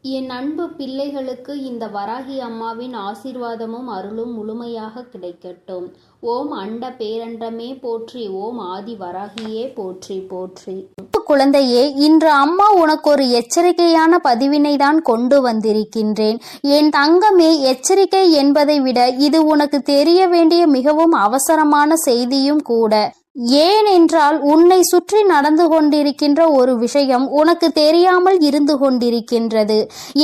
என் அன்பு பிள்ளைகளுக்கு இந்த வராகி அம்மாவின் ஆசீர்வாதமும் அருளும் முழுமையாக கிடைக்கட்டும். ஓம் அண்ட பேரண்டமே போற்றி, ஓம் ஆதி வராகியே போற்றி போற்றி. குழந்தையே, இன்று அம்மா உனக்கு ஒரு எச்சரிக்கையான பதிவினை தான் கொண்டு வந்திருக்கின்றேன். என் தங்கமே, எச்சரிக்கை என்பதை விட இது உனக்கு தெரிய வேண்டிய மிகவும் அவசரமான செய்தியும் கூட. ஏனென்றால் உன்னை சுற்றி நடந்து கொண்டிருக்கின்ற ஒரு விஷயம் உனக்கு தெரியாமல் இருந்து கொண்டிருக்கின்றது.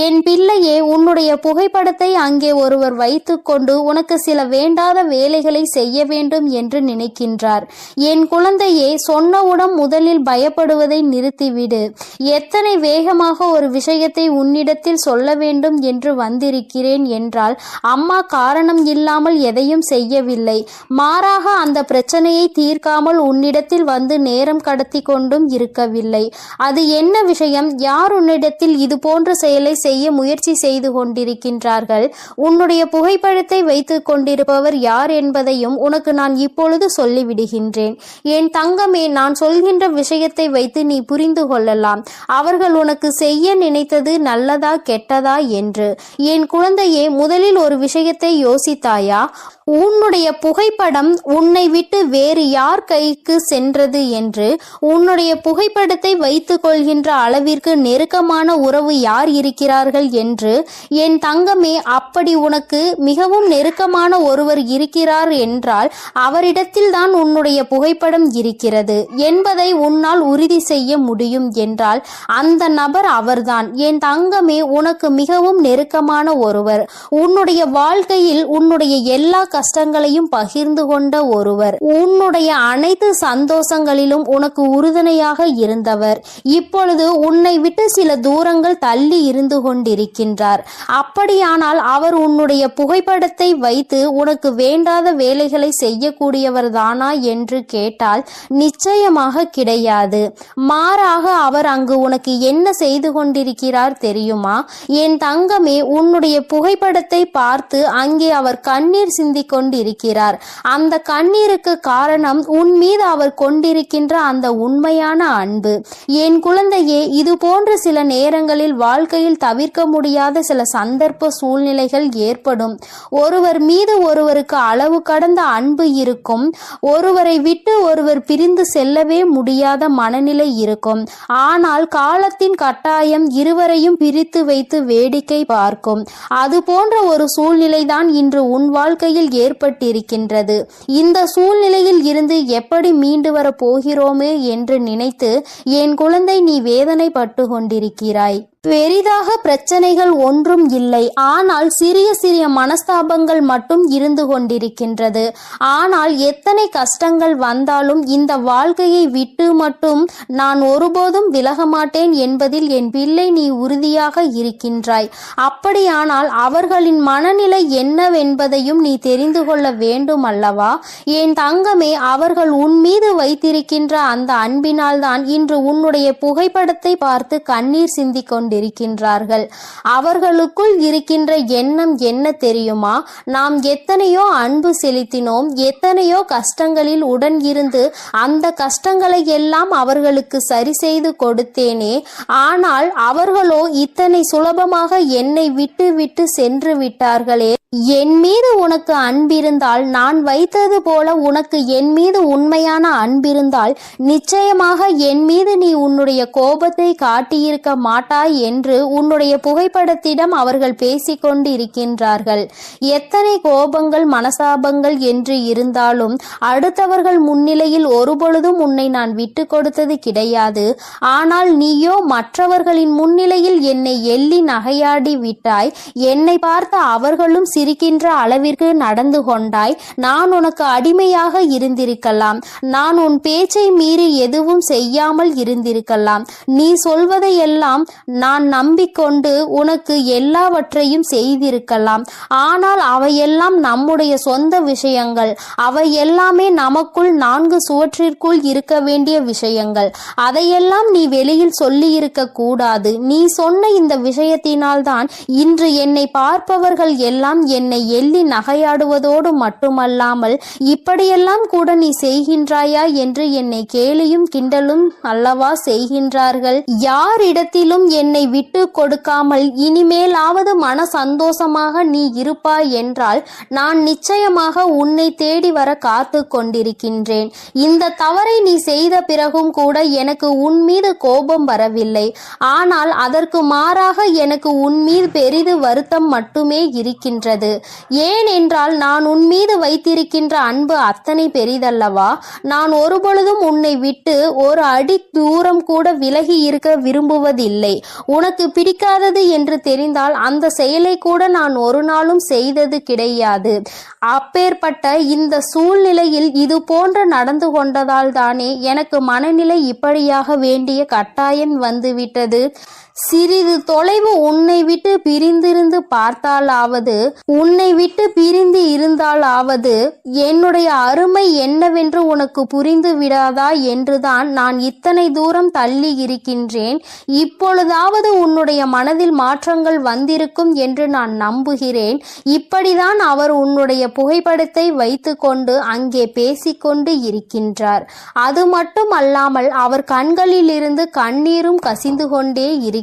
என் பிள்ளையே, உன்னுடைய புகைப்படத்தை அங்கே ஒருவர் வைத்துக்கொண்டு உனக்கு சில வேண்டாத வேலைகளை செய்ய வேண்டும் என்று நினைக்கின்றார். என் குழந்தையே, சொன்னவுடன் முதலில் பயப்படுவதை நிறுத்திவிடு. எத்தனை வேகமாக ஒரு விஷயத்தை உன்னிடத்தில் சொல்ல வேண்டும் என்று வந்திருக்கிறேன் என்றால் அம்மா காரணம் இல்லாமல் எதையும் செய்யவில்லை. மாறாக அந்த பிரச்சனையை தீர்க்காமல் உன்னிடத்தில் வந்து நேரம் கடத்தி கொண்டும் இருக்கவில்லை. அது என்ன விஷயம்? யார் உன்னிடத்தில் இது போன்ற செயலை செய்ய முயற்சி செய்து கொண்டிருக்கின்றார்கள்? உன்னுடைய புகைப்படத்தை வைத்துக் கொண்டிருப்பவர் யார் என்பதையும் உனக்கு நான் இப்பொழுது சொல்லிவிடுகின்றேன். என் தங்கமே, நான் சொல்கின்ற விஷயத்தை வைத்து நீ புரிந்து கொள்ளலாம் அவர்கள் உனக்கு செய்ய நினைத்தது நல்லதா கெட்டதா என்று. என் குழந்தையே, முதலில் ஒரு விஷயத்தை யோசித்தாயா? உன்னுடைய புகைப்படம் உன்னை விட்டு வேறு யார் கைக்கு சென்றது என்று? உன்னுடைய புகைப்படத்தை வைத்துக் கொள்கின்ற அளவிற்கு நெருக்கமான உறவு யார் இருக்கிறார்கள் என்று? என் தங்கமே, அப்படி உனக்கு மிகவும் நெருக்கமான ஒருவர் இருக்கிறார் என்றால் அவரிடத்தில் தான் உன்னுடைய புகைப்படம் இருக்கிறது என்பதை உன்னால் உறுதி செய்ய முடியும் என்றால் அந்த நபர் அவர்தான். என் தங்கமே, உனக்கு மிகவும் நெருக்கமான ஒருவர், உன்னுடைய வாழ்க்கையில் உன்னுடைய எல்லா கஷ்டங்களையும் பகிர்ந்து கொண்ட ஒருவர், உன்னுடைய அனைத்து சந்தோஷங்களிலும் உனக்கு உறுதுணையாக இருந்தவர் இப்பொழுது உன்னை விட்டு சில தூரங்கள் தள்ளி இருந்து கொண்டிருக்கின்றார். அப்படியானால் அவர் உன்னுடைய புகைப்படத்தை வைத்து உனக்கு வேண்டாத வேலைகளை செய்யக்கூடியவர் தானா என்று கேட்டால் நிச்சயமாக கிடையாது. மாறாக அவர் அங்கு உனக்கு என்ன செய்து கொண்டிருக்கிறார் தெரியுமா? என் தங்கமே, உன்னுடைய புகைப்படத்தை பார்த்து அங்கே அவர் கண்ணீர் சிந்தி கொண்டிருக்கிறார். அந்த கண்ணீருக்கு காரணம் உன் மீது அவர் கொண்டிருக்கின்ற அந்த உண்மையான அன்பு. என் குழந்தையே, இது போன்ற சில நேரங்களில் வாழ்க்கையில் தவிர்க்க முடியாத சில சந்தர்ப்ப சூழ்நிலைகள் ஏற்படும். ஒருவர் மீது ஒருவருக்கு அளவு கடந்த அன்பு இருக்கும். ஒருவரை விட்டு ஒருவர் பிரிந்து செல்லவே முடியாத மனநிலை இருக்கும். ஆனால் காலத்தின் கட்டாயம் இருவரையும் பிரித்து வைத்து வேடிக்கை பார்க்கும். அது போன்ற ஒரு சூழ்நிலைதான் இன்று உன் வாழ்க்கையில் ஏற்பட்டிருக்கின்றது. இந்த சூழ்நிலையில் இருந்து எப்படி மீண்டு வர போகிறோமே என்று நினைத்து என் குழந்தை நீ வேதனைப்பட்டு கொண்டிருக்கிறாய். பெரிதாக பிரச்சனைகள் ஒன்றும் இல்லை, ஆனால் சிறிய சிறிய மனஸ்தாபங்கள் மட்டும் இருந்து கொண்டிருக்கின்றது. ஆனால் எத்தனை கஷ்டங்கள் வந்தாலும் இந்த வாழ்க்கையை விட்டு மட்டும் நான் ஒருபோதும் விலக மாட்டேன் என்பதில் என் பிள்ளை நீ உறுதியாக இருக்கின்றாய். அப்படியானால் அவர்களின் மனநிலை என்னவென்பதையும் நீ தெரிந்து கொள்ள வேண்டும் அல்லவா? என் தங்கமே, அவர்கள் உன் மீது வைத்திருக்கின்ற அந்த அன்பினால் தான் இன்று உன்னுடைய புகைப்படத்தை பார்த்து கண்ணீர் சிந்தி கொண்டிருக்கின்றார்கள். அவர்களுக்குள் இருக்கின்ற எண்ணம் என்ன தெரியுமா? நாம் எத்தனையோ அன்பு செலுத்தினோம், எத்தனையோ கஷ்டங்களில் உடன் இருந்து அந்த கஷ்டங்களை எல்லாம் அவர்களுக்கு சரி செய்து கொடுத்தேனே. ஆனால் அவர்களோ இத்தனை சுலபமாக என்னை விட்டு விட்டு சென்று விட்டார்களே. என் மீது உனக்கு அன்பிருந்தால், நான் வைத்தது போல உனக்கு என் மீது உண்மையான அன்பிருந்தால் நிச்சயமாக என் மீது நீ உன்னுடைய கோபத்தை காட்டியிருக்க மாட்டாய் என்று உன்னுடைய புகைப்படத்திடம் அவர்கள் பேசிக்கொண்டு இருக்கின்றார்கள். எத்தனை கோபங்கள் மனசாபங்கள் என்று இருந்தாலும் அடுத்தவர்கள் முன்னிலையில் ஒருபொழுதும் உன்னை நான் விட்டு கொடுத்தது கிடையாது. ஆனால் நீயோ மற்றவர்களின் முன்னிலையில் என்னை எள்ளி நகையாடி விட்டாய். என்னை பார்த்த அவர்களும் சிரிக்கின்ற அளவிற்கு நடந்து கொண்டாய். நான் உனக்கு அடிமையாக இருந்திருக்கலாம். நான் உன் பேச்சை மீறி எதுவும் செய்யாமல் இருந்திருக்கலாம். நீ சொல்வதையெல்லாம் நான் நம்பிக்கொண்டு உனக்கு எல்லாவற்றையும் செய்திருக்கலாம். ஆனால் அவையெல்லாம் நம்முடைய சொந்த விஷயங்கள். அவை எல்லாமே நமக்குள் நான்கு சுவற்றிற்குள் இருக்க வேண்டிய விஷயங்கள். அதையெல்லாம் நீ வெளியில் சொல்லி இருக்க கூடாது. நீ சொன்ன சொன்ன இந்த விஷயத்தினால்தான் இன்று என்னை பார்ப்பவர்கள் எல்லாம் என்னை எள்ளி நகையாடுவதோடு மட்டுமல்லாமல் இப்படியெல்லாம் கூட நீ செய்கின்றாயா என்று என்னை கேலியும் கிண்டலும் அல்லவா செய்கின்றார்கள். யாரிடத்திலும் என்னை விட்டு கொடுக்காமல் இனிமேலாவது மன சந்தோஷமாக நீ இருப்பாய் என்றால் நான் நிச்சயமாக உன்னை தேடி வர காத்து கொண்டிருக்கின்றேன். இந்த தவறை நீ செய்த பிறகும் கூட எனக்கு உன் மீது கோபம் வரவில்லை. ஆனால் அதற்கு மாறாக எனக்கு உன் மீது பெரிது வருத்தம் மட்டுமே இருக்கின்றது. ஏனென்றால் நான் உன் மீது வைத்திருக்கின்ற அன்பு அத்தனை பெரிதல்லவா. நான் ஒருபொழுதும் உன்னை விட்டு ஒரு அடி தூரம் கூட விலகி இருக்க விரும்புவதில்லை. உனக்கு பிடிக்காதது என்று தெரிந்தால் அந்த செயலை கூட நான் ஒரு நாளும் செய்தது கிடையாது. அப்பேற்பட்ட இந்த சூழ்நிலையில் இது போன்று நடந்து கொண்டதால் தானே எனக்கு மனநிலை இப்படியாக வேண்டிய கட்டாயம் வந்துவிட்டது. சிறிது தொலைவு உன்னை விட்டு பிரிந்திருந்து பார்த்தாலாவது, உன்னை விட்டு பிரிந்து இருந்தாலாவது என்னுடைய அருமை என்னவென்று உனக்கு புரிந்து விடாதா என்றுதான் நான் இத்தனை தூரம் தள்ளி இருக்கின்றேன். இப்பொழுதாவது உன்னுடைய மனதில் மாற்றங்கள் வந்திருக்கும் என்று நான் நம்புகிறேன். இப்படிதான் அவர் உன்னுடைய புகைப்படத்தை வைத்துக்கொண்டு அங்கே பேசிக்கொண்டு இருக்கின்றார். அது மட்டும் அல்லாமல் அவர் கண்களிலிருந்து கண்ணீரும் கசிந்து கொண்டே இருக்கின்றது.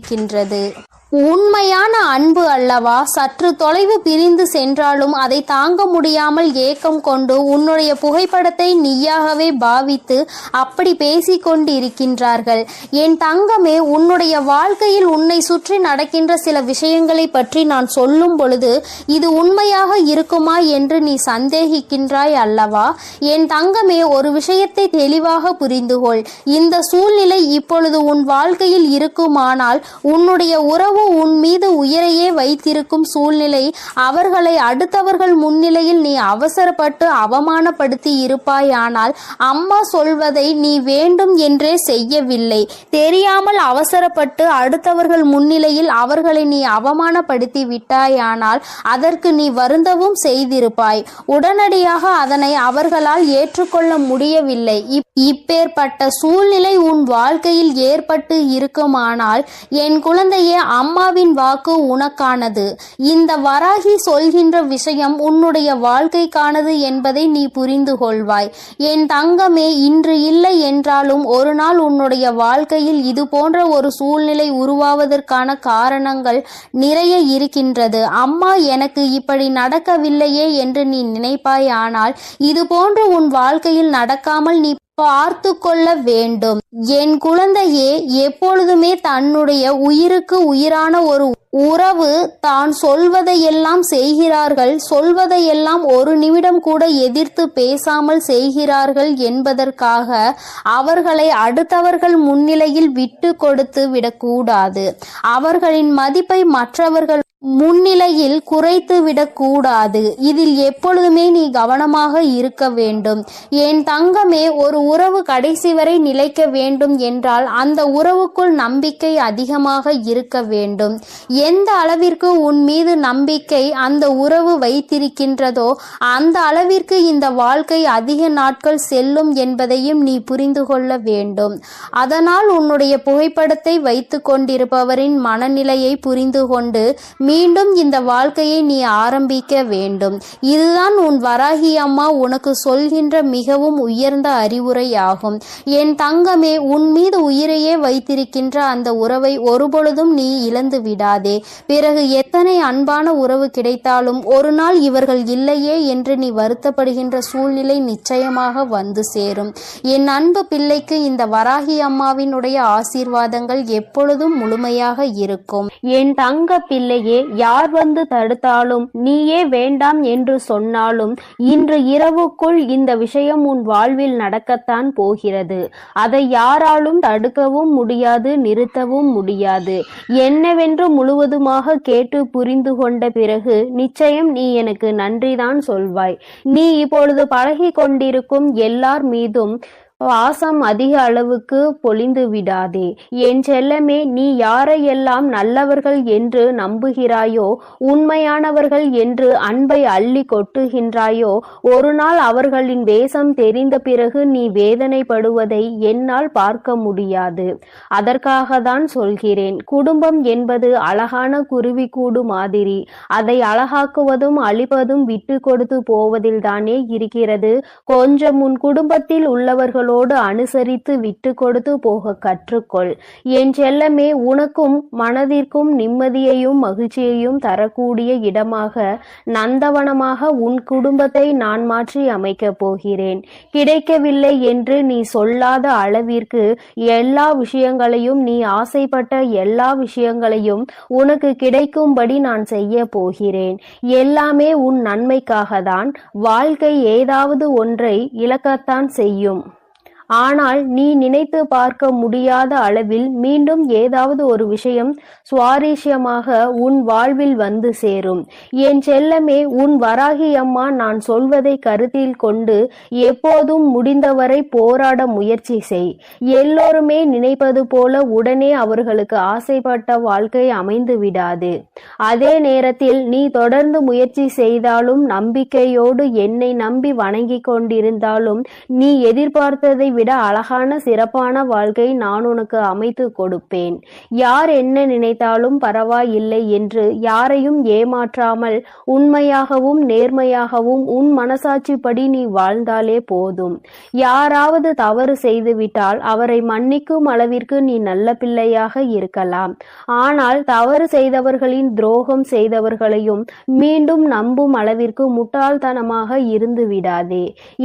உண்மையான அன்பு அல்லவா. சற்று தொலைவு பிரிந்து சென்றாலும் அதை தாங்க முடியாமல் ஏக்கம் கொண்டு உன்னுடைய புகைப்படத்தை நீயாகவே பாவித்து அப்படி பேசிக்கொண்டு இருக்கின்றார்கள். என் தங்கமே, உன்னுடைய வாழ்க்கையில் உன்னை சுற்றி நடக்கின்ற சில விஷயங்களை பற்றி நான் சொல்லும் பொழுது இது உண்மையாக இருக்குமா என்று நீ சந்தேகிக்கின்றாய் அல்லவா. என் தங்கமே, ஒரு விஷயத்தை தெளிவாக புரிந்துகொள். இந்த சூழ்நிலை இப்பொழுது உன் வாழ்க்கையில் இருக்குமானால் உன்னுடைய உறவு உன் மீது உயிரையே வைத்திருக்கும் சூழ்நிலை. அவர்களை அடுத்தவர்கள் முன்னிலையில் நீ அவசரப்பட்டு அவமானப்படுத்தி இருப்பாயானால் அம்மா சொல்வதை நீ வேண்டும் என்றே செய்யவில்லை. தெரியாமல் அவசரப்பட்டு அடுத்தவர்கள் முன்னிலையில் அவர்களை நீ அவமானப்படுத்தி விட்டாயானால் அதற்கு நீ வருந்தவும் செய்திருப்பாய். உடனடியாக அதனை அவர்களால் ஏற்றுக்கொள்ள முடியவில்லை. இப்பேற்பட்ட சூழ்நிலை உன் வாழ்க்கையில் ஏற்பட்டு இருக்குமானால் என் குழந்தையே, அம்மாவின் வாக்கு உனக்கானது. இந்த வராகி சொல்கின்ற விஷயம் உன்னுடைய வாழ்க்கைக்கானது என்பதை நீ புரிந்து கொள்வாய். என் தங்கமே, இன்று இல்லை என்றாலும் ஒரு நாள் உன்னுடைய வாழ்க்கையில் இது போன்ற ஒரு சூழ்நிலை உருவாவதற்கான காரணங்கள் நிறைய இருக்கின்றது. அம்மா எனக்கு இப்படி நடக்கவில்லையே என்று நீ நினைப்பாய். ஆனால் இது போன்று உன் வாழ்க்கையில் நடக்காமல் நீ பார்த்து கொள்ள வேண்டும். என் குழந்தையே, எப்பொழுதுமே தன்னுடைய உயிருக்கு உயிரான ஒரு உறவு தான் சொல்வதையெல்லாம் செய்கிறார்கள், சொல்வதையெல்லாம் ஒரு நிமிடம் கூட எதிர்த்து பேசாமல் செய்கிறார்கள் என்பதற்காக அவர்களை அடுத்தவர்கள் முன்னிலையில் விட்டு கொடுத்து விடக்கூடாது. அவர்களின் மதிப்பை மற்றவர்கள் முன்னிலையில் குறைத்து விடக்கூடாது. இதில் எப்பொழுதுமே நீ கவனமாக இருக்க வேண்டும். என் தங்கமே, ஒரு உறவு கடைசி வரை நிலைக்க வேண்டும் என்றால் அந்த உறவுக்குள் நம்பிக்கை அதிகமாக இருக்க வேண்டும். எந்த அளவிற்கு உன் மீது நம்பிக்கை அந்த உறவு வைத்திருக்கின்றதோ அந்த அளவிற்கு இந்த வாழ்க்கை அதிக நாட்கள் செல்லும் என்பதையும் நீ புரிந்து கொள்ள வேண்டும். அதனால் உன்னுடைய புகைப்படத்தை வைத்து கொண்டிருப்பவரின் மனநிலையை புரிந்து கொண்டு மீண்டும் இந்த வாழ்க்கையை நீ ஆரம்பிக்க வேண்டும். இதுதான் உன் வராகி அம்மா உனக்கு சொல்கின்ற மிகவும் உயர்ந்த அறிவுரையாகும். என் தங்கமே, உன் மீது உயிரையே வைத்திருக்கின்ற அந்த உறவை ஒருபொழுதும் நீ இழந்து விடாதே. பிறகு எத்தனை அன்பான உறவு கிடைத்தாலும் ஒரு நாள் இவர்கள் இல்லையே என்று நீ வருத்தப்படுகின்ற சூழ்நிலை நிச்சயமாக வந்து சேரும். என் அன்பு பிள்ளைக்கு இந்த வராகி அம்மாவினுடைய ஆசீர்வாதங்கள் எப்பொழுதும் முழுமையாக இருக்கும். என் தங்க பிள்ளையே, யார் வந்து தடுத்தாலும், நீயே வேண்டாம் என்று சொன்னாலும் இன்று இரவுக்குள் இந்த விஷயம் உன் வாழ்வில் நடக்கத்தான் போகிறது. அதை யாராலும் தடுக்கவும் முடியாது, நிறுத்தவும் முடியாது. என்னவென்று முழுவதுமாக கேட்டு புரிந்து கொண்ட பிறகு நிச்சயம் நீ எனக்கு நன்றிதான் சொல்வாய். நீ இப்பொழுது பழகி கொண்டிருக்கும் எல்லார் மீதும் பாசம் அதிக அளவுக்கு பொழிந்து விடாதே. என் செல்லமே, நீ யாரையெல்லாம் நல்லவர்கள் என்று நம்புகிறாயோ, உண்மையானவர்கள் என்று அன்பை அள்ளி கொட்டுகின்றாயோ, ஒரு நாள் அவர்களின் வேஷம் தெரிந்த பிறகு நீ வேதனைப்படுவதை என்னால் பார்க்க முடியாது. அதற்காக தான் சொல்கிறேன். குடும்பம் என்பது அழகான குருவிக்கூடு மாதிரி. அதை அழகாக்குவதும் அழிப்பதும் விட்டு கொடுத்து போவதில் தானே இருக்கிறது. கொஞ்சம் உன் குடும்பத்தில் உள்ளவர்களோடு அனுசரித்து விட்டு கொடுத்து போக கற்றுக்கொள். என் செல்லமே, உனக்கும் மனதிற்கும் நிம்மதியையும் மகிழ்ச்சியையும் தரக்கூடிய இடமாக, நந்தவனமாக உன் குடும்பத்தை நான் மாற்றி அமைக்கப் போகிறேன். கிடைக்கவில்லை என்று நீ சொல்லாத அளவிற்கு எல்லா விஷயங்களையும், நீ ஆசைப்பட்ட எல்லா விஷயங்களையும் உனக்கு கிடைக்கும்படி நான் செய்ய போகிறேன். எல்லாமே உன் நன்மைக்காக தான். வாழ்க்கை ஏதாவது ஒன்றை இழக்கத்தான் செய்யும். ஆனால் நீ நினைத்து பார்க்க முடியாத அளவில் மீண்டும் ஏதாவது ஒரு விஷயம் சுவாரஸ்யமாக உன் வாழ்வில் வந்து சேரும். என் செல்லமே, உன் வராகி அம்மா நான் சொல்வதை கருத்தில் கொண்டு எப்போதும் முடிந்தவரை போராட முயற்சி செய். எல்லோருமே நினைப்பது போல உடனே அவர்களுக்கு ஆசைப்பட்ட வாழ்க்கை அமைந்து விடாது. அதே நேரத்தில் நீ தொடர்ந்து முயற்சி செய்தாலும், நம்பிக்கையோடு என்னை நம்பி வணங்கி கொண்டிருந்தாலும், நீ எதிர்பார்த்ததை விட அழகான சிறப்பான வாழ்க்கை நான் உனக்கு அமைத்து கொடுப்பேன். யார் என்ன நினைத்தாலும் பரவாயில்லை என்று யாரையும் ஏமாற்றாமல் உண்மையாகவும் நேர்மையாகவும் உன் மனசாட்சிப்படி நீ வாழ்ந்தாலே போதும். யாராவது தவறு செய்துவிட்டால் அவரை மன்னிக்கும் அளவிற்கு நீ நல்ல பிள்ளையாக இருக்கலாம். ஆனால் தவறு செய்தவர்களின் துரோகம் செய்தவர்களையும் மீண்டும் நம்பும் அளவிற்கு முட்டாள்தனமாக இருந்து விடாதே.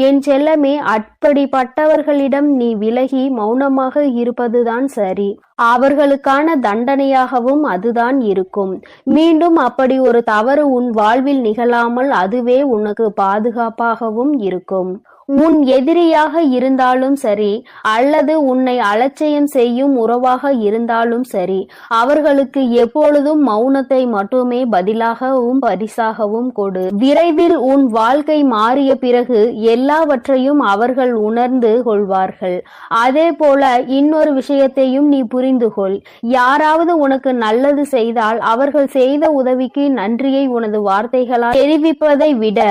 என் செல்லமே, அப்படிப்பட்டவர்களிடம் நீ விலகி மௌனமாக இருப்பதுதான் சரி. அவர்களுக்கான தண்டனையாகவும் அதுதான் இருக்கும். மீண்டும் அப்படி ஒரு தவறு உன் வாழ்வில் நிகழாமல் அதுவே உனக்கு பாதுகாப்பாகவும் இருக்கும். உன் எதிரியாக இருந்தாலும் சரி, அல்லது உன்னை அலட்சியம் செய்யும் உறவாக இருந்தாலும் சரி, அவர்களுக்கு எப்பொழுதும் மௌனத்தை மட்டுமே பதிலாகவும் பரிசாகவும் கொடு. விரைவில் உன் வாழ்க்கை மாறிய பிறகு எல்லாவற்றையும் அவர்கள் உணர்ந்து கொள்வார்கள். அதே போல இன்னொரு விஷயத்தையும் நீ புரிந்து கொள். யாராவது உனக்கு நல்லது செய்தால் அவர்கள் செய்த உதவிக்கு நன்றியை உனது வார்த்தைகளால் தெரிவிப்பதை விட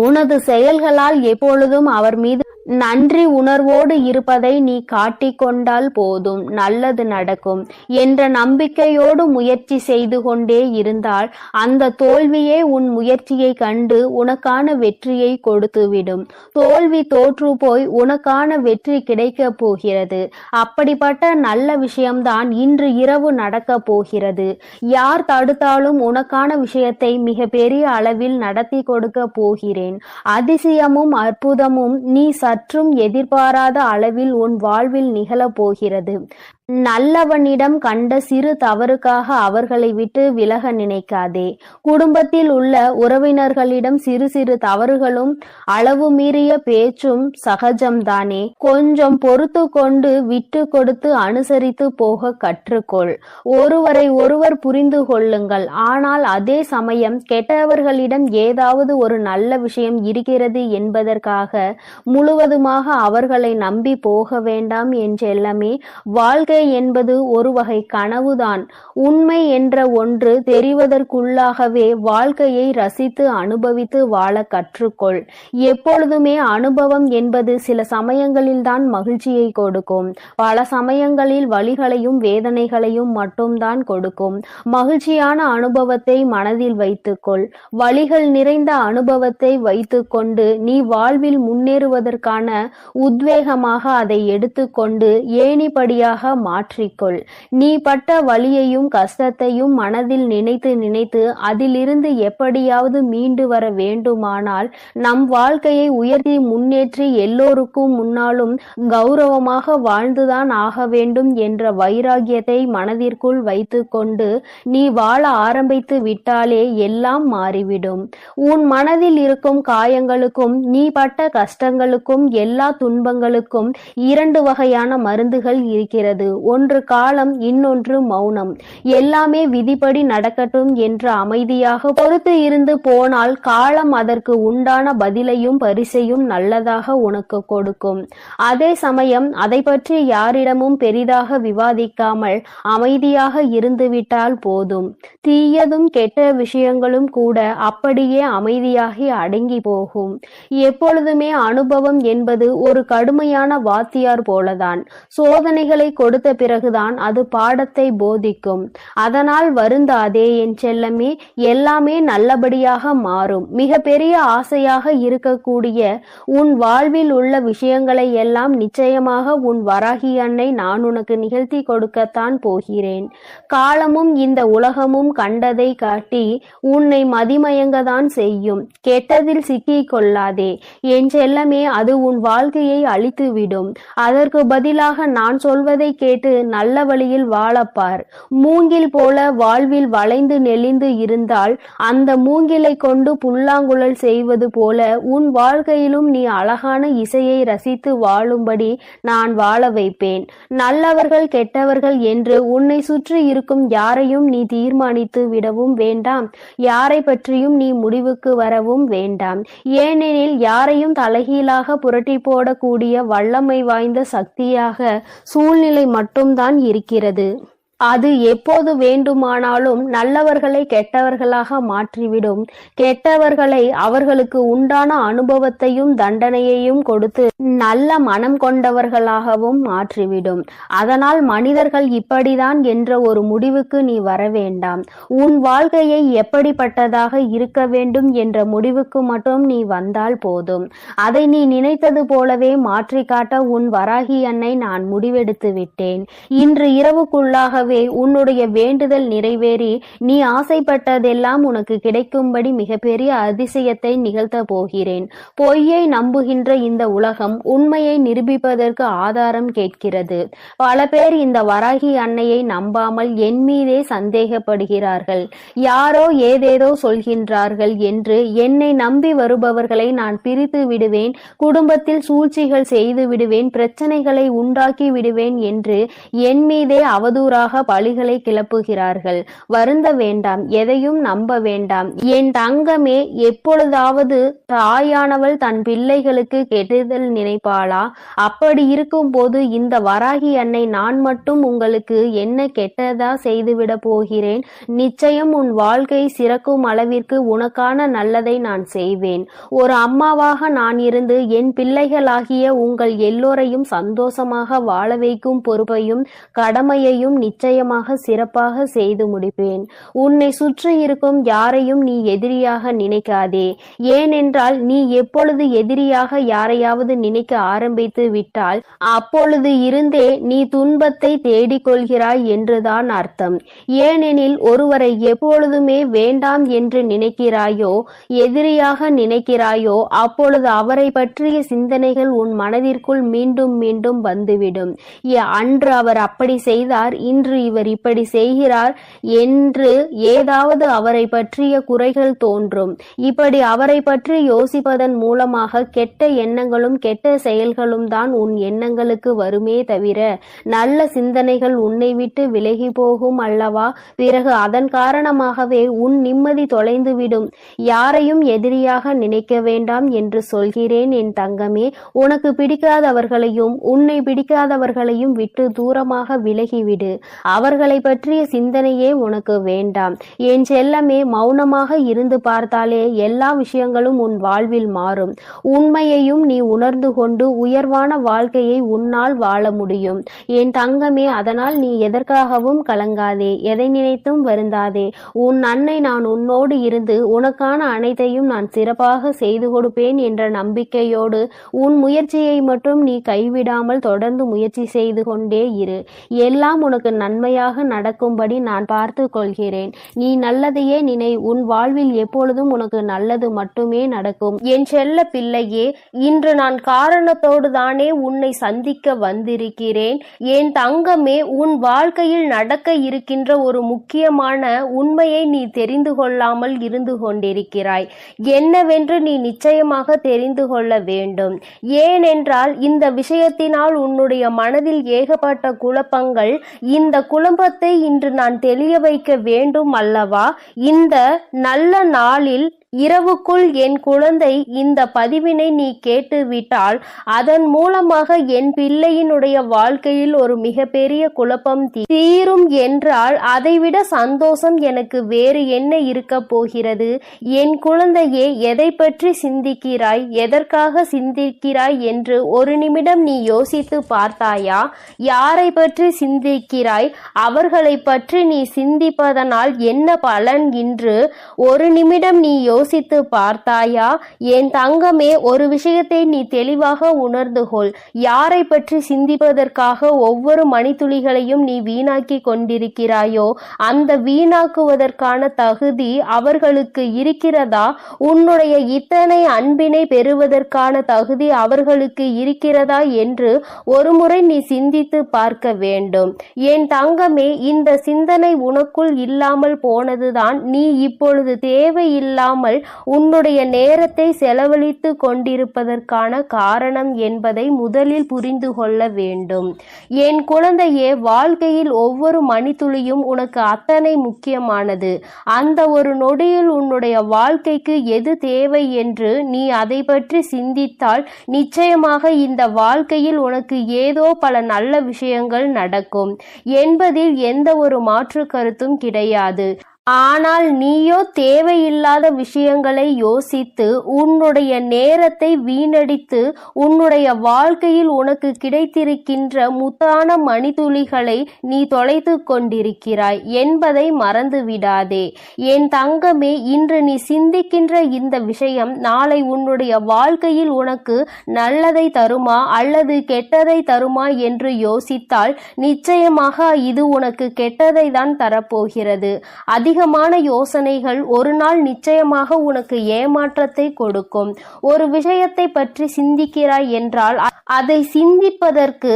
உனது செயல்களால் எப்பொழுதும் அவர் மீது நன்றி உணர்வோடு இருப்பதை நீ காட்டிக்கொண்டால் போதும், நல்லது நடக்கும் என்ற நம்பிக்கையோடு முயற்சி செய்து கொண்டே இருந்தால் அந்த தோல்வியே உன் முயற்சியை கண்டு உனக்கான வெற்றியை கொடுத்துவிடும். தோல்வி தோற்று போய் உனக்கான வெற்றி கிடைக்கப் போகிறது. அப்படிப்பட்ட நல்ல விஷயம்தான் இன்று இரவு நடக்கப் போகிறது. யார் தடுத்தாலும் உனக்கான விஷயத்தை மிக பெரிய அளவில் நடத்தி கொடுக்க போகிறேன். அதிசயமும் அற்புதமும் நீ சற்றும் எதிர்பாராத அளவில் உன் வாழ்வில் நிகழப் போகிறது. நல்லவனிடம் கண்ட சிறு தவறுக்காக அவர்களை விட்டு விலக நினைக்காதே. குடும்பத்தில் உள்ள உறவினர்களிடம் சிறு சிறு தவறுகளும் அளவு மீறிய பேச்சும் சகஜம்தானே. கொஞ்சம் பொறுத்து கொண்டு விட்டு கொடுத்து அனுசரித்து போக கற்றுக்கொள். ஒருவரை ஒருவர் புரிந்து கொள்ளுங்கள். ஆனால் அதே சமயம் கெட்டவர்களிடம் ஏதாவது ஒரு நல்ல விஷயம் இருக்கிறது என்பதற்காக முழுவதுமாக அவர்களை நம்பி போக வேண்டாம் என் செல்லமே. வாழ்க்கை என்பது ஒரு வகை கனவுதான். உண்மை என்ற ஒன்று தெரிவதற்குள்ளாகவே வாழ்க்கையை ரசித்து அனுபவித்து வாழ கற்றுக்கொள். எப்பொழுதுமே அனுபவம் என்பது சில சமயங்களில் தான் மகிழ்ச்சியை கொடுக்கும். பல சமயங்களில் வலிகளையும் வேதனைகளையும் மட்டும்தான் கொடுக்கும். மகிழ்ச்சியான அனுபவத்தை மனதில் வைத்துக்கொள். வலிகள் நிறைந்த அனுபவத்தை வைத்துக்கொண்டு நீ வாழ்வில் முன்னேறுவதற்கான உத்வேகமாக அதை எடுத்துக்கொண்டு ஏணிப்படியாக மாற்றிக்கொள். நீ பட்ட வலியையும் கஷ்டத்தையும் மனதில் நினைத்து நினைத்து அதிலிருந்து எப்படியாவது மீண்டு வர வேண்டுமானால் நம் வாழ்க்கையை உயர்த்தி முன்னேற்றி எல்லோருக்கும் முன்னாலும் கௌரவமாக வாழ்ந்துதான் ஆக வேண்டும் என்ற வைராகியத்தை மனதிற்குள் வைத்துக்கொண்டு நீ வாழ ஆரம்பித்து விட்டாலே எல்லாம் மாறிவிடும். உன் மனதில் இருக்கும் காயங்களுக்கும் நீ பட்ட கஷ்டங்களுக்கும் எல்லா துன்பங்களுக்கும் இரண்டு வகையான மருந்துகள் இருக்கிறது. ஒன்று காலம், இன்னொன்று மௌனம். எல்லாமே விதிப்படி நடக்கட்டும் என்று அமைதியாக பொறுத்து இருந்து போனால் காலம் அதற்கு உண்டான பதிலையும் பரிசையும் நல்லதாக உனக்கு கொடுக்கும். அதே சமயம் அதை பற்றி யாரிடமும் பெரிதாக விவாதிக்காமல் அமைதியாக இருந்துவிட்டால் போதும். தீயதும் கெட்ட விஷயங்களும் கூட அப்படியே அமைதியாகி அடங்கி போகும். எப்பொழுதுமே அனுபவம் என்பது ஒரு கடுமையான வாத்தியார் போலதான். சோதனைகளை கொடுத்த பிறகுதான் அது பாடத்தை போதிக்கும். அதனால் வருந்தாதே என் செல்லமே, எல்லாமே நல்லபடியாக மாறும். மிக பெரிய ஆசையாக இருக்கக்கூடிய உன் வாழ்வில் உள்ள விஷயங்களை எல்லாம் நிச்சயமாக உன் வராகி அன்னை நான் உனக்கு நிகழ்த்தி கொடுக்கத்தான் போகிறேன். காலமும் இந்த உலகமும் கண்டதை காட்டி உன்னை மதிமயங்கதான் செய்யும். கெட்டதில் சிக்கிக் கொள்ளாதே என் செல்லமே, அது உன் வாழ்க்கையை அழித்துவிடும். அதற்கு பதிலாக நான் சொல்வதை கேட்டு நல்ல வழியில் வாழப்பார். மூங்கில் போல வாழ்வில் வளைந்து நெளிந்து இருந்தால் அந்த மூங்கிலை கொண்டு புல்லாங்குழல் செய்வது போல உன் வாழ்க்கையிலும் நீ அழகான இசையை ரசித்து வாழும்படி நான் வாழ வைப்பேன். நல்லவர்கள் கெட்டவர்கள் என்று உன்னை சுற்றி இருக்கும் யாரையும் நீ தீர்மானித்து விடவும் வேண்டாம். யாரை பற்றியும் நீ முடிவுக்கு வரவும் வேண்டாம். ஏனெனில் யாரையும் தலைகீழாக புரட்டி போடக்கூடிய வல்லமை வாய்ந்த சக்தியாக சூழ்நிலை மட்டும்தான் இருக்கிறது. அது எப்போது வேண்டுமானாலும் நல்லவர்களை கெட்டவர்களாக மாற்றிவிடும். கெட்டவர்களை அவர்களுக்கு உண்டான அனுபவத்தையும் தண்டனையையும் கொடுத்து நல்ல மனம் கொண்டவர்களாகவும் மாற்றிவிடும். அதனால் மனிதர்கள் இப்படிதான் என்ற ஒரு முடிவுக்கு நீ வர வேண்டாம். உன் வாழ்க்கையை எப்படிப்பட்டதாக இருக்க வேண்டும் என்ற முடிவுக்கு மட்டும் நீ வந்தால் போதும். அதை நீ நினைத்தது போலவே மாற்றி காட்ட உன் வராகி அன்னை நான் முடிவெடுத்து விட்டேன். இன்று இரவுக்குள்ளாகவே உன்னுடைய வேண்டுதல் நிறைவேறி நீ ஆசைப்பட்டதெல்லாம் உனக்கு கிடைக்கும்படி மிகப்பெரிய அதிசயத்தை நிகழ்த்த போகிறேன். பொய்யை நம்புகின்ற இந்த உலகம் உண்மையை நிரூபிப்பதற்கு ஆதாரம் கேட்கிறது. பல பேர் இந்த வராகி அன்னையை நம்பாமல் என் மீதே சந்தேகப்படுகிறார்கள். யாரோ ஏதேதோ சொல்கின்றார்கள் என்று என்னை நம்பி வருபவர்களை நான் பிரித்து விடுவேன், குடும்பத்தில் சூழ்ச்சிகள் செய்து விடுவேன், பிரச்சனைகளை உண்டாக்கி விடுவேன் என்று என் மீதே அவதூறாக பழிகளை கிளப்புகிறார்கள். வருந்த வேண்டாம், எதையும் நம்ப வேண்டாம் என் தங்கமே. எப்பொழுதாவது தாயானவள் தன் பிள்ளைகளுக்கு கெடுதல் நினைப்பாளா? அப்படி இருக்கும் போது இந்த வராகி அன்னை நான் மட்டும் உங்களுக்கு என்ன கெட்டதா செய்துவிட போகிறேன்? நிச்சயம் உன் வாழ்க்கை சிறக்கும் அளவிற்கு உனக்கான நல்லதை நான் செய்வேன். ஒரு அம்மாவாக நான் இருந்து என் பிள்ளைகளாகிய உங்கள் எல்லோரையும் சந்தோஷமாக வாழ வைக்கும் பொறுப்பையும் கடமையையும் நிச்சயமாக சிறப்பாக செய்து முடிப்பேன். உன்னை சுற்றி இருக்கும் யாரையும் நீ எதிரியாக நினைக்காதே. ஏனென்றால் நீ எப்பொழுது எதிரியாக யாரையாவது நினைக்க ஆரம்பித்து விட்டால் அப்பொழுது இருந்தே நீ துன்பத்தை தேடிக்கொள்கிறாய் என்றுதான் அர்த்தம். ஏனெனில் ஒருவரை எப்பொழுதுமே வேண்டாம் என்று நினைக்கிறாயோ, எதிரியாக நினைக்கிறாயோ, அப்பொழுது அவரை பற்றிய சிந்தனைகள் உன் மனதிற்குள் மீண்டும் மீண்டும் வந்துவிடும். அன்று அவர் அப்படி செய்தார், இன்று இவர் இப்படி செய்கிறார் என்று ஏதாவது அவரை பற்றிய குறைகள் தோன்றும். இப்படி அவரை பற்றி யோசிப்பதன் மூலமாக கெட்ட எண்ணங்களும் கெட்ட செயல்களும் தான் உன் எண்ணங்களுக்கு வருமே தவிர நல்ல சிந்தனைகள் உன்னை விட்டு விலகி போகும் அல்லவா? பிறகு அதன் காரணமாகவே உன் நிம்மதி தொலைந்துவிடும். யாரையும் எதிரியாக நினைக்க வேண்டாம் என்று சொல்கிறேன் என் தங்கமே. உனக்கு பிடிக்காதவர்களையும் உன்னை பிடிக்காதவர்களையும் விட்டு தூரமாக விலகிவிடு. அவர்களை பற்றிய சிந்தனையே உனக்கு வேண்டாம் என் செல்லமே. மௌனமாக இருந்து பார்த்தாலே எல்லா விஷயங்களும் உன் வாழ்வில் மாறும். உண்மையையும் நீ உணர்ந்து கொண்டு உயர்வான வாழ்க்கையை உன்னால் வாழ முடியும் என் தங்கமே. அதனால் நீ எதற்காகவும் கலங்காதே, எதை நினைத்தும் வருந்தாதே. உன் அன்னை நான் உன்னோடு இருந்து உனக்கான அனைத்தையும் நான் சிறப்பாக செய்து கொடுப்பேன் என்ற நம்பிக்கையோடு உன் முயற்சியை மட்டும் நீ கைவிடாமல் தொடர்ந்து முயற்சி செய்து கொண்டே இரு. எல்லாம் உனக்கு நன்மையாக நடக்கும்படி நான் பார்த்து கொள்கிறேன். நீ நல்லதையே நினை, உன் வாழ்வில் எப்பொழுதும் உனக்கு நல்லது மட்டுமே நடக்கும். என் செல்ல பிள்ளையே, இன்று நான் காரணத்தோடு தானே உன்னை சந்திக்க வந்திருக்கிறேன். என் தங்கமே, உன் வாழ்க்கையில் நடக்க இருக்கின்ற ஒரு முக்கியமான உண்மையை நீ தெரிந்து கொள்ளாமல் இருந்து கொண்டிருக்கிறாய். என்னவென்று நீ நிச்சயமாக தெரிந்து கொள்ள வேண்டும். ஏனென்றால் இந்த விஷயத்தினால் உன்னுடைய மனதில் ஏகப்பட்ட குழப்பங்கள். இந்த குழப்பத்தை இன்று நான் தெளிய வைக்க வேண்டும் அல்லவா? இந்த நல்ல நாளில் இரவுக்குள் என் குழந்தை இந்த பதிவினை நீ கேட்டுவிட்டால் அதன் மூலமாக என் பிள்ளையினுடைய வாழ்க்கையில் ஒரு மிகப்பெரிய குழப்பம் தீரும் என்றால் அதைவிட சந்தோஷம் எனக்கு வேறு என்ன இருக்க போகிறது? என் குழந்தையே, எதை பற்றி சிந்திக்கிறாய், எதற்காக சிந்திக்கிறாய் என்று ஒரு நிமிடம் நீ யோசித்து பார்த்தாயா? யாரை பற்றி சிந்திக்கிறாய்? அவர்களை பற்றி நீ சிந்திப்பதனால் என்ன பலன் என்று ஒரு நிமிடம் நீ யோசித்து பார்த்தாயா? என் தங்கமே, ஒரு விஷயத்தை நீ தெளிவாக உணர்ந்து கொள். யாரை பற்றி சிந்திப்பதற்காக ஒவ்வொரு மணித்துளிகளையும் நீ வீணாக்கி கொண்டிருக்கிறாயோ அந்த வீணாக்குவதற்கான தகுதி அவர்களுக்கு இருக்கிறதா? உன்னுடைய இத்தனை அன்பினை பெறுவதற்கான தகுதி அவர்களுக்கு இருக்கிறதா என்று ஒருமுறை நீ சிந்தித்து பார்க்க வேண்டும். என் தங்கமே, இந்த சிந்தனை உனக்குள் இல்லாமல் போனதுதான் நீ இப்பொழுது தேவையில்லாமல் உன்னுடைய நேரத்தை செலவழித்து கொண்டிருப்பதற்கான காரணம் என்பதை முதலில் புரிந்து கொள்ள வேண்டும். என் குழந்தையே, வாழ்க்கையில் ஒவ்வொரு மணித்துளியும் உனக்கு அத்தனை முக்கியமானது. அந்த ஒரு நொடியில் உன்னுடைய வாழ்க்கைக்கு எது தேவை என்று நீ அதை பற்றி சிந்தித்தால் நிச்சயமாக இந்த வாழ்க்கையில் உனக்கு ஏதோ பல நல்ல விஷயங்கள் நடக்கும் என்பதில் எந்த ஒரு மாற்று கருத்தும் கிடையாது. ஆனால் நீயோ தேவையில்லாத விஷயங்களை யோசித்து உன்னுடைய நேரத்தை வீணடித்து உன்னுடைய வாழ்க்கையில் உனக்கு கிடைத்திருக்கின்ற முத்தான மணித்துளிகளை நீ தொலைத்து கொண்டிருக்கிறாய் என்பதை மறந்து விடாதே. என் தங்கமே, இன்று நீ சிந்திக்கின்ற இந்த விஷயம் நாளை உன்னுடைய வாழ்க்கையில் உனக்கு நல்லதை தருமா அல்லது கெட்டதை தருமா என்று யோசித்தால் நிச்சயமாக இது உனக்கு கெட்டதை தான் தரப்போகிறது. அதிகமான யோசனைகள் ஒரு நாள் நிச்சயமாக உனக்கு ஏமாற்றத்தை கொடுக்கும். ஒரு விஷயத்தை பற்றி சிந்திக்கிறாய் என்றால் அதை சிந்திப்பதற்கு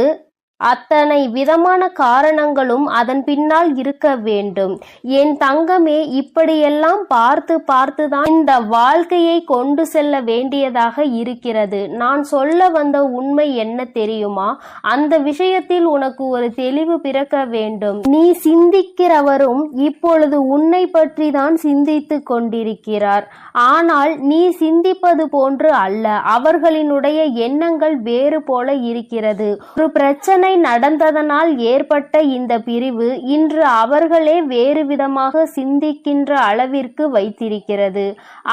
அத்தனை விதமான காரணங்களும் அதன் பின்னால் இருக்க வேண்டும். என் தங்கமே, இப்படியெல்லாம் பார்த்துதான் இந்த வாழ்க்கையை கொண்டு செல்ல வேண்டியதாக இருக்கிறது. நான் சொல்ல வந்த உண்மை என்ன தெரியுமா? அந்த விஷயத்தில் உனக்கு ஒரு தெளிவு பிறக்க வேண்டும். நீ சிந்திக்கிறவரும் இப்பொழுது உன்னை பற்றி தான் சிந்தித்து கொண்டிருக்கிறார். ஆனால் நீ சிந்திப்பது போன்று அல்ல. அவர்களினுடைய எண்ணங்கள் வேறு போல இருக்கிறது. ஒரு பிரச்சனை நடந்ததனால் ஏற்பட்ட இந்த பிரிவு இன்று அவர்களே வேறு விதமாக சிந்திக்கின்ற அளவிற்கு வைத்திருக்கிறது.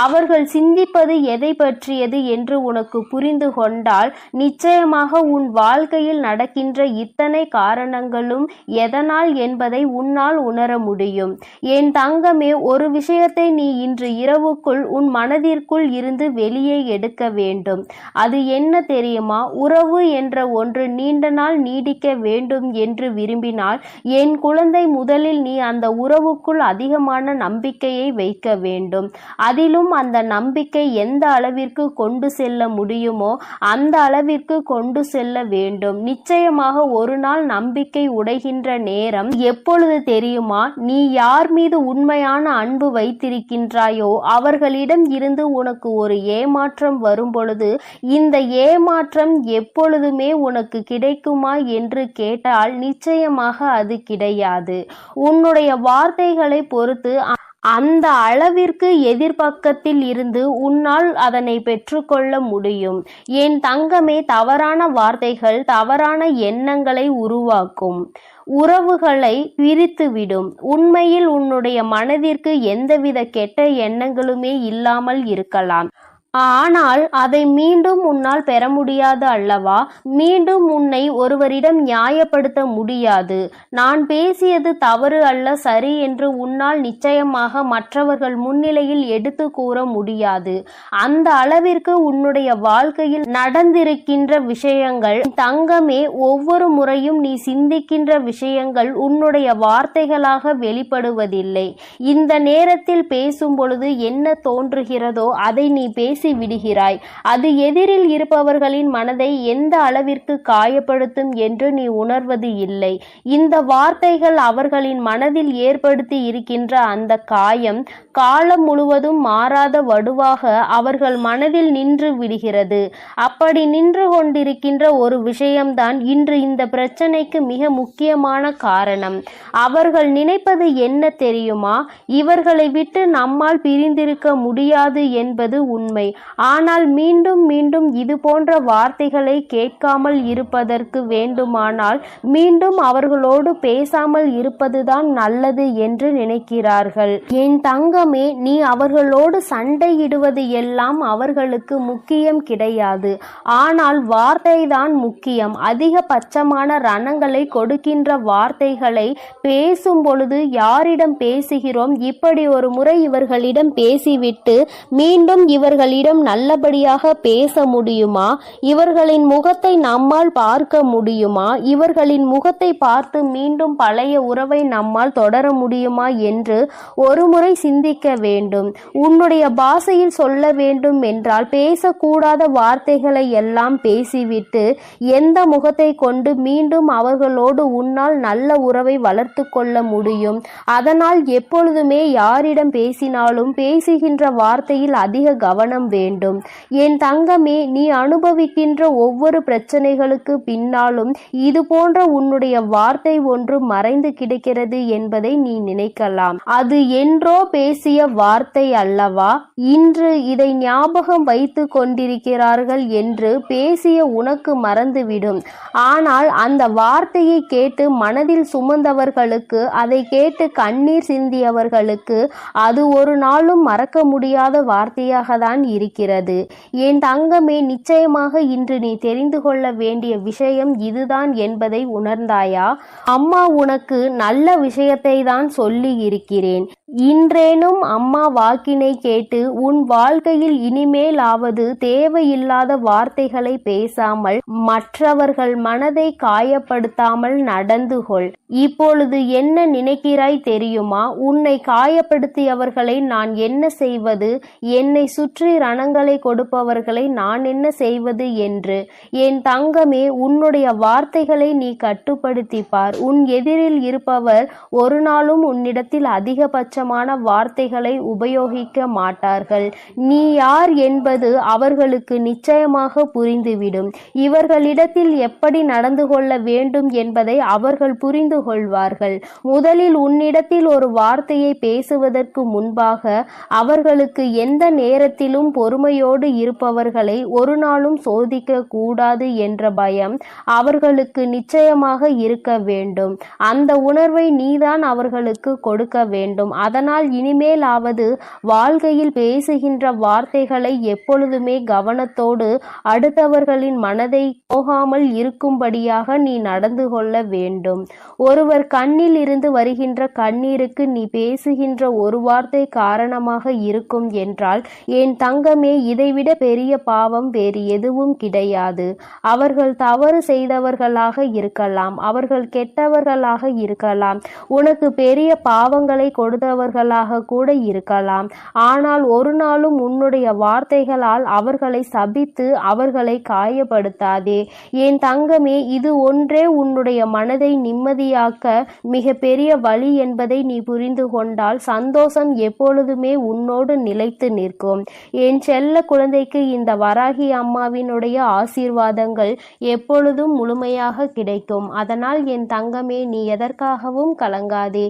அவர்கள் சிந்திப்பது எதை பற்றியது என்று உனக்கு புரிந்து கொண்டால் நிச்சயமாக உன் வாழ்க்கையில் நடக்கின்ற இத்தனை காரணங்களும் எதனால் என்பதை உன்னால் உணர முடியும். என் தங்கமே, ஒரு விஷயத்தை நீ இன்று இரவுக்குள் உன் மனதிற்குள் இருந்து வெளியே எடுக்க வேண்டும். அது என்ன தெரியுமா? உறவு என்ற ஒன்று நீண்ட நாள் நீடிக்க வேண்டும் என்று விரும்பினால் என் குழந்தை, முதலில் நீ அந்த உறவுக்குள் அதிகமான நம்பிக்கையை வைக்க வேண்டும். அதிலும் அந்த நம்பிக்கை எந்த அளவிற்கு கொண்டு செல்ல முடியுமோ அந்த அளவிற்கு கொண்டு செல்ல வேண்டும். நிச்சயமாக ஒரு நாள் நம்பிக்கை உடைகின்ற நேரம் எப்பொழுது தெரியுமா? நீ யார் மீது உண்மையான அன்பு வைத்திருக்கின்றாயோ அவர்களிடம் இருந்து உனக்கு ஒரு ஏமாற்றம் வரும் பொழுது இந்த ஏமாற்றம் எப்பொழுதுமே உனக்கு கிடைக்குமா என்று கேட்டால் நிச்சயமாக அது கிடையாது. உன்னுடைய வார்த்தைகளை பொறுத்து அந்த அளவிற்கு எதிர்பக்கத்தில் இருந்து உன்னால் அதனை பெற்றுக்கொள்ள முடியும். என் தங்கமே, தவறான வார்த்தைகள் தவறான எண்ணங்களை உருவாக்கும், உறவுகளை பிரித்துவிடும். உண்மையில் உன்னுடைய மனதிற்கு எந்தவித கெட்ட எண்ணங்களுமே இல்லாமல் இருக்கலாம். ஆனால் அதை மீண்டும் உன்னால் பெற முடியாது அல்லவா? மீண்டும் உன்னை ஒருவரிடம் நியாயப்படுத்த முடியாது. நான் பேசியது தவறு அல்ல, சரி என்று உன்னால் நிச்சயமாக மற்றவர்கள் முன்னிலையில் எடுத்து கூற முடியாது. அந்த அளவிற்கு உன்னுடைய வாழ்க்கையில் நடந்திருக்கின்ற விஷயங்கள் தங்கமே, ஒவ்வொரு முறையும் நீ சிந்திக்கின்ற விஷயங்கள் உன்னுடைய வார்த்தைகளாக வெளிப்படுவதில்லை. இந்த நேரத்தில் பேசும் பொழுது என்ன தோன்றுகிறதோ அதை நீ பேசி விடுகிறாய். அது எதிரில் இருப்பவர்களின் மனதை எந்த அளவிற்கு காயப்படுத்தும் என்று நீ உணர்வது இல்லை. இந்த வார்த்தைகள் அவர்களின் மனதில் ஏற்படுத்தி இருக்கின்ற அந்த காயம் காலம் முழுவதும் மாறாத வடுவாக அவர்கள் மனதில் நின்று விடுகிறது. அப்படி நின்று கொண்டிருக்கின்ற ஒரு விஷயம்தான் இன்று இந்த பிரச்சனைக்கு மிக முக்கியமான காரணம். அவர்கள் நினைப்பது என்ன தெரியுமா? இவர்களை விட்டு நம்மால் பிரிந்திருக்க முடியாது என்பது உண்மை. ஆனால் மீண்டும் மீண்டும் இது போன்ற வார்த்தைகளை கேட்காமல் இருப்பதற்கு வேண்டுமானால் மீண்டும் அவர்களோடு பேசாமல் இருப்பதுதான் நல்லது என்று நினைக்கிறார்கள். என் தங்கமே, நீ அவர்களோடு சண்டையிடுவது எல்லாம் அவர்களுக்கு முக்கியம் கிடையாது. ஆனால் வார்த்தைதான் முக்கியம். அதிகபட்சமான ரணங்களை கொடுக்கின்ற வார்த்தைகளை பேசும் பொழுது யாரிடம் பேசுகிறோம்? இப்படி ஒரு முறை இவர்களிடம் பேசிவிட்டு மீண்டும் இவர்களிடம் நல்லபடியாக பேச முடியுமா? இவர்களின் முகத்தை நம்மால் பார்க்க முடியுமா? இவர்களின் முகத்தை பார்த்து மீண்டும் பழைய உறவை நம்மால் தொடர முடியுமா என்று ஒரு முறை சிந்திக்க வேண்டும். உன்னுடைய பாஷையில் சொல்ல வேண்டும் என்றால் பேசக்கூடாத வார்த்தைகளை எல்லாம் பேசிவிட்டு எந்த முகத்தை கொண்டு மீண்டும் அவர்களோடு உன்னால் நல்ல உறவை வளர்த்து கொள்ள முடியும்? அதனால் எப்பொழுதுமே யாரிடம் பேசினாலும் பேசுகின்ற வார்த்தையில் அதிக கவனம் வேண்டும். என் தங்கமே, நீ அனுபவிக்கின்ற ஒவ்வொரு பிரச்சனைகளுக்கு பின்னாலும் இது போன்ற உன்னுடைய வார்த்தை ஒன்று மறைந்து கிடக்கிறது என்பதை நீ நினைக்கலாம். அது என்றோ பேசிய வார்த்தை அல்லவா? இன்று இதை ஞாபகம் வைத்து கொண்டிருக்கிறார்கள் என்று பேசிய உனக்கு மறந்துவிடும். ஆனால் அந்த வார்த்தையை கேட்டு மனதில் சுமந்தவர்களுக்கு, அதை கேட்டு கண்ணீர் சிந்தியவர்களுக்கு அது ஒரு நாளும் மறக்க முடியாத வார்த்தையாக தான் இருக்கிறது. என் தங்கமே, நிச்சயமாக இன்று நீ தெரிந்து கொள்ள வேண்டிய விஷயம் இதுதான் என்பதை உணர்ந்தாயா? அம்மா உனக்கு நல்ல விஷயத்தை தான் சொல்லி இருக்கிறேன். இன்றேனும் அம்மா வாக்கினை கேட்டு உன் வாழ்க்கையில் இனிமேலாவது தேவையில்லாத வார்த்தைகளை பேசாமல் மற்றவர்கள் மனதை காயப்படுத்தாமல் நடந்து கொள். இப்பொழுது என்ன நினைக்கிறாய் தெரியுமா? உன்னை காயப்படுத்தியவர்களை நான் என்ன செய்வது, என்னை சுற்றி ரணங்களை கொடுப்பவர்களை நான் என்ன செய்வது என்று. என் தங்கமே, உன்னுடைய வார்த்தைகளை நீ கட்டுப்படுத்தி பார். உன் எதிரில் இருப்பவர் ஒரு நாளும் உன்னிடத்தில் அதிகபட்சமான வார்த்தைகளை உபயோகிக்க மாட்டார்கள். நீ யார் என்பது அவர்களுக்கு நிச்சயமாக புரிந்துவிடும். இவர்களிடத்தில் எப்படி நடந்து கொள்ள வேண்டும் என்பதை அவர்கள் புரிந்து கொள்வார்கள். முதலில் உன்னிடத்தில் ஒரு வார்த்தையை பேசுவதற்கு முன்பாக அவர்களுக்கு எந்த நேரத்திலும் பொறுமையோடு இருப்பவர்களை ஒரு நாளும் சோதிக்க கூடாது என்ற பயம் அவர்களுக்கு நிச்சயமாக இருக்க வேண்டும். அந்த உணர்வை நீதான் அவர்களுக்கு கொடுக்க வேண்டும். அதனால் இனிமேலாவது வாழ்க்கையில் பேசுகின்ற வார்த்தைகளை எப்பொழுதுமே கவனத்தோடு அடுத்தவர்களின் மனதை போகாமல் இருக்கும்படியாக நீ நடந்து கொள்ள வேண்டும். ஒருவர் கண்ணில் இருந்து வருகின்ற கண்ணீருக்கு நீ பேசுகின்ற ஒரு வார்த்தை காரணமாக இருக்கும் என்றால் என் தங்கமே, இதைவிட பெரிய பாவம் வேறு எதுவும் கிடையாது. அவர்கள் தவறு செய்தவர்களாக இருக்கலாம், அவர்கள் கெட்டவர்களாக இருக்கலாம், உனக்கு பெரிய பாவங்களை கொடுத்தவர்களாக கூட இருக்கலாம். ஆனால் ஒரு நாளும் உன்னுடைய வார்த்தைகளால் அவர்களை சபித்து அவர்களை காயப்படுத்தாதே. என் தங்கமே, இது ஒன்றே உன்னுடைய மனதை நிம்மதியாக்க மிக பெரிய வழி என்பதை நீ புரிந்து கொண்டால் சந்தோஷம் எப்பொழுதுமே உன்னோடு நிலைத்து நிற்கும். என் செல்ல குழந்தைக்கு இந்த வராகி அம்மாவினுடைய ஆசீர்வாதங்கள் எப்பொழுதும் முழுமையாக கிடைக்கும். அதனால் என் தங்கமே, நீ எதற்காகவும் கலங்காதே.